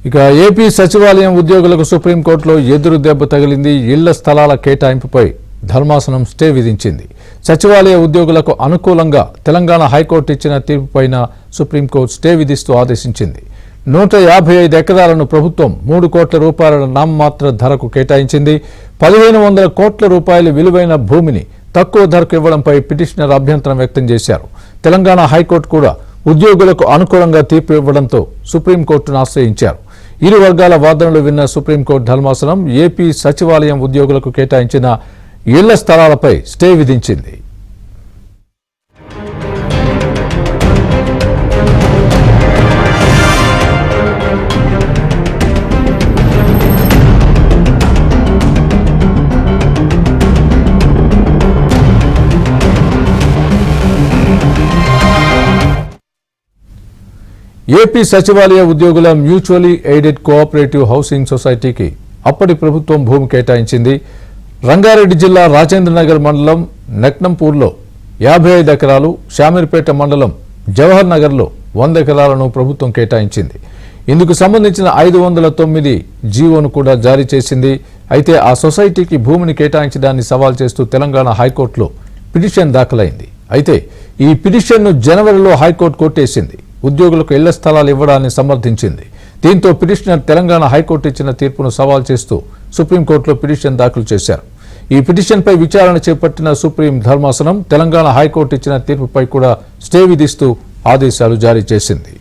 ఇక ఏపీ సచివాలయం ఉద్యోగులకు సుప్రీంకోర్టులో ఎదురు దెబ్బ తగిలింది. ఇళ్ల స్థలాల కేటాయింపుపై ధర్మాసనం స్టే విధించింది. సచివాలయ ఉద్యోగులకు అనుకూలంగా తెలంగాణ హైకోర్టు ఇచ్చిన తీర్పుపైన సుప్రీంకోర్టు స్టే విధిస్తూ ఆదేశించింది. 155 ఎకరాలను ప్రభుత్వం 3 కోట్ల రూపాయల నామమాత్ర ధరకు కేటాయించింది. 1500 కోట్ల రూపాయల విలువైన భూమిని తక్కువ ధరకు ఇవ్వడంపై పిటిషనర్ అభ్యంతరం వ్యక్తం చేశారు. తెలంగాణ హైకోర్టు కూడా ఉద్యోగులకు అనుకూలంగా తీర్పు ఇవ్వడంతో సుప్రీంకోర్టును ఆశ్రయించారు. ఇరు వర్గాల వాదనలు విన్న సుప్రీంకోర్టు ధర్మాసనం ఏపీ సచివాలయం ఉద్యోగులకు కేటాయించిన ఇళ్ల స్థలాలపై స్టే విధించింది. ఏపీ సచివాలయ ఉద్యోగుల మ్యూచువల్లీ ఎయిడెడ్ కోఆపరేటివ్ హౌసింగ్ సొసైటీకి అప్పటి ప్రభుత్వం భూమి కేటాయించింది. రంగారెడ్డి జిల్లా రాజేంద్రనగర్ మండలం నెక్నంపూర్లో 55 ఎకరాలు, శామీర్పేట మండలం జవహర్ నగర్లో 100 ఎకరాలను ప్రభుత్వం కేటాయించింది. ఇందుకు సంబంధించిన 509 జీవోను కూడా జారీ చేసింది. అయితే ఆ సొసైటీకి భూమిని కేటాయించడాన్ని సవాల్ చేస్తూ తెలంగాణ హైకోర్టులో పిటిషన్ దాఖలైంది. అయితే ఈ పిటిషన్ను జనవరిలో హైకోర్టు కొట్టేసింది. ఉద్యోగులకు ఇళ్ల స్థలాలు ఇవ్వడాన్ని సమర్థించింది. దీంతో పిటిషనర్ తెలంగాణ హైకోర్టు ఇచ్చిన తీర్పును సవాల్ చేస్తూ సుప్రీంకోర్టులో పిటిషన్ దాఖలు చేశారు. ఈ పిటిషన్పై విచారణ చేపట్టిన సుప్రీం ధర్మాసనం తెలంగాణ హైకోర్టు ఇచ్చిన తీర్పుపై కూడా స్టే విధిస్తూ ఆదేశాలు జారీ చేసింది.